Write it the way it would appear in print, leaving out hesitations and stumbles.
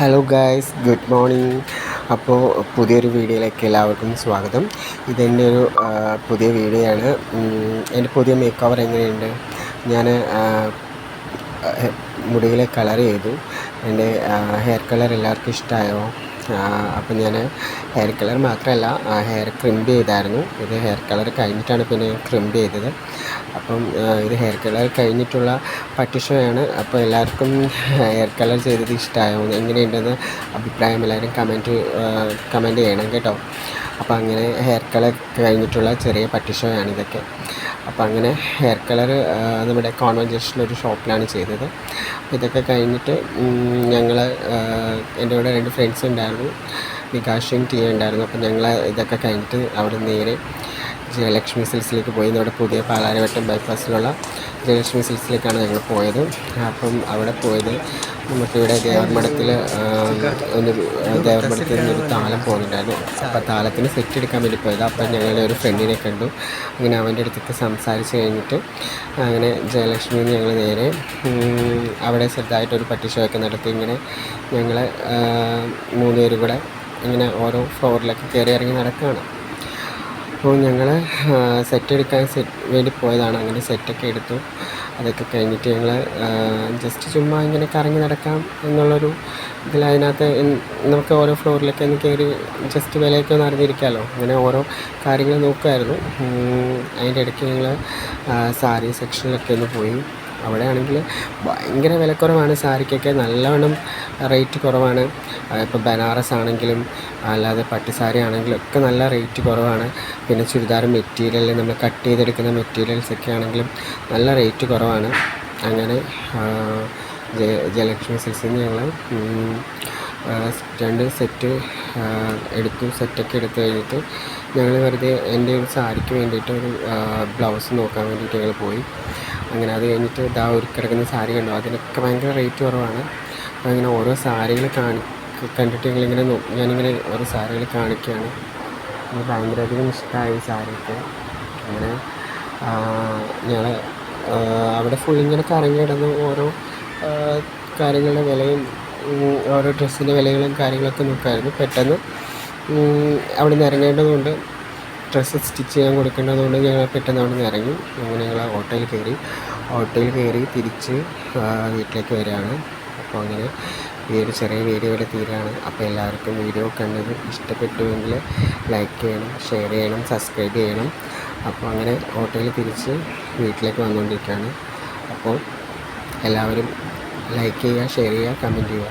Hello guys, good morning. അപ്പോൾ പുതിയൊരു വീഡിയോയിലേക്ക് എല്ലാവർക്കും സ്വാഗതം. ഇതെൻ്റെ ഒരു പുതിയ വീഡിയോ ആണ്. എൻ്റെ പുതിയ മേക്ക് ഓവർ എങ്ങനെയുണ്ട്? ഞാൻ മുടിയിലെ കളർ ചെയ്തു. എൻ്റെ ഹെയർ കളർ എല്ലാവർക്കും ഇഷ്ടമായോ? അപ്പം ഞാൻ ഹെയർ കളർ മാത്രമല്ല, ഹെയർ ക്രിംപ് ചെയ്തായിരുന്നു. ഇത് ഹെയർ കളർ കഴിഞ്ഞിട്ടാണ് പിന്നെ ക്രിംപ് ചെയ്തത്. അപ്പം ഇത് ഹെയർ കളർ കഴിഞ്ഞിട്ടുള്ള പട്ടിഷോയാണ്. അപ്പോൾ എല്ലാവർക്കും ഹെയർ കളർ ചെയ്തത് ഇഷ്ടമായോ, എങ്ങനെയുണ്ടെന്ന് അഭിപ്രായം എല്ലാവരും കമൻറ്റ് ചെയ്യണം കേട്ടോ. അപ്പോൾ അങ്ങനെ ഹെയർ കളർ കഴിഞ്ഞിട്ടുള്ള ചെറിയ പട്ടിഷോയാണ് ഇതൊക്കെ. അപ്പോൾ അങ്ങനെ ഹെയർ കളർ നമ്മുടെ കോൺവെൻറ്റ് ജംഗ്ഷനിലൊരു ഷോപ്പിലാണ് ചെയ്തത്. അപ്പോൾ ഇതൊക്കെ കഴിഞ്ഞിട്ട് ഞങ്ങൾ എൻ്റെ കൂടെ 2 ഫ്രണ്ട്സ് ഉണ്ടായിരുന്നു, വികാഷും ടീ ഉണ്ടായിരുന്നു. അപ്പോൾ ഞങ്ങൾ ഇതൊക്കെ കഴിഞ്ഞിട്ട് അവിടെ നേരെ ജയലക്ഷ്മി സിൽസിലേക്ക് പോയി. നമ്മുടെ പുതിയ പാലാരിവട്ടം ബൈപ്പാസിലുള്ള ജയലക്ഷ്മി സിൽസിലേക്കാണ് ഞങ്ങൾ പോയത്. അപ്പം അവിടെ പോയത് നമുക്കിവിടെ ദേവർമഠത്തിൽ നിന്നൊരു താലം പോകുന്നുണ്ടായിരുന്നു. അപ്പോൾ താലത്തിന് സെറ്റ് എടുക്കാൻ വേണ്ടി പോയത്. അപ്പം ഞങ്ങളുടെ ഒരു ഫ്രണ്ടിനെ കണ്ടു. അങ്ങനെ അവൻ്റെ അടുത്തൊക്കെ സംസാരിച്ച് കഴിഞ്ഞിട്ട് അങ്ങനെ ജയലക്ഷ്മിയിൽ നിന്ന് ഞങ്ങൾ നേരെ അവിടെ ചെറുതായിട്ടൊരു പട്ടി ഷോ ഒക്കെ നടത്തി. ഇങ്ങനെ ഞങ്ങൾ 3 പേരും കൂടെ ഇങ്ങനെ ഓരോ ഫ്ലോറിലൊക്കെ കയറി ഇറങ്ങി നടക്കുകയാണ്. അപ്പോൾ ഞങ്ങൾ സെറ്റ് എടുക്കാൻ വേണ്ടി പോയതാണ്. അങ്ങനെ സെറ്റൊക്കെ എടുത്തു. അതൊക്കെ കഴിഞ്ഞിട്ട് ഞങ്ങൾ ജസ്റ്റ് ചുമ്മാ ഇങ്ങനെ കറങ്ങി നടക്കാം എന്നുള്ളൊരു ഇതിൽ അതിനകത്ത് നമുക്ക് ഓരോ ഫ്ലോറിലൊക്കെ ഒന്ന് കയറി ജസ്റ്റ് വിലയൊക്കെ ഒന്ന് അറിഞ്ഞിരിക്കാമല്ലോ. അങ്ങനെ ഓരോ കാര്യങ്ങൾ നോക്കുമായിരുന്നു. അതിൻ്റെ ഇടയ്ക്ക് ഞങ്ങൾ സാരി സെക്ഷനിലൊക്കെ ഒന്ന് പോയി. അവിടെ ആണെങ്കിൽ ഭയങ്കര വിലക്കുറവാണ്. സാരിക്കൊക്കെ നല്ലവണ്ണം റേറ്റ് കുറവാണ്. ഇപ്പോൾ ബനാറസ് ആണെങ്കിലും അല്ലാതെ പട്ടുസാരി ആണെങ്കിലും ഒക്കെ നല്ല റേറ്റ് കുറവാണ്. പിന്നെ ചുരിദാർ മെറ്റീരിയൽ നമ്മൾ കട്ട് ചെയ്തെടുക്കുന്ന മെറ്റീരിയൽസൊക്കെ ആണെങ്കിലും നല്ല റേറ്റ് കുറവാണ്. അങ്ങനെ ജയലക്ഷ്മി സിൽസിൽ നിന്ന് ഞങ്ങൾ 2 സെറ്റ് എടുത്തു. സെറ്റൊക്കെ എടുത്തു കഴിഞ്ഞിട്ട് ഞങ്ങൾ വെറുതെ എൻ്റെ ഒരു സാരിക്ക് വേണ്ടിയിട്ട് ഒരു ബ്ലൗസ് നോക്കാൻ വേണ്ടിയിട്ട് ഞങ്ങൾ പോയി. അങ്ങനെ അത് കഴിഞ്ഞിട്ട് ഇതാ ഒരു കിടക്കുന്ന സാരി കണ്ടു. അതിനൊക്കെ ഭയങ്കര റേറ്റ് കുറവാണ്. അപ്പോൾ അങ്ങനെ ഓരോ സാരികൾ കണ്ടിട്ട് ഞാനിങ്ങനെ ഓരോ സാരികൾ കാണിക്കുകയാണ്. എനിക്ക് ഭയങ്കരധികം ഇഷ്ടമായി സാരിയൊക്കെ. അങ്ങനെ ഞങ്ങൾ അവിടെ ഫുൾ ഇങ്ങനെ കറങ്ങി കിടന്ന് ഓരോ കാര്യങ്ങളുടെ വിലയും ഓരോ ഡ്രസ്സിൻ്റെ വിലകളും കാര്യങ്ങളൊക്കെ നോക്കായിരുന്നു. പെട്ടെന്ന് അവിടെ നിന്ന് ഇറങ്ങേണ്ടതുകൊണ്ട്, ഡ്രസ്സ് സ്റ്റിച്ച് ചെയ്യാൻ കൊടുക്കേണ്ടതുകൊണ്ട് ഞങ്ങൾ പെട്ടെന്ന് അവിടെ നിന്ന് ഇറങ്ങി. അങ്ങനെ ഞങ്ങൾ ഓട്ടോയിൽ കയറി തിരിച്ച് വീട്ടിലേക്ക് വരികയാണ്. അപ്പോൾ അങ്ങനെ ഈ ഒരു ചെറിയ വീഡിയോ ഇവിടെ തീരുകയാണ്. അപ്പോൾ എല്ലാവർക്കും വീഡിയോ കണ്ടത് ഇഷ്ടപ്പെട്ടുവെങ്കിൽ ലൈക്ക് ചെയ്യണം, ഷെയർ ചെയ്യണം, സബ്സ്ക്രൈബ് ചെയ്യണം. അപ്പോൾ അങ്ങനെ ഓട്ടോയിൽ തിരിച്ച് വീട്ടിലേക്ക് വന്നുകൊണ്ടിരിക്കുകയാണ്. അപ്പോൾ എല്ലാവരും ലൈക്ക് ചെയ്യുക, ഷെയർ ചെയ്യുക, കമൻറ്റ് ചെയ്യുക.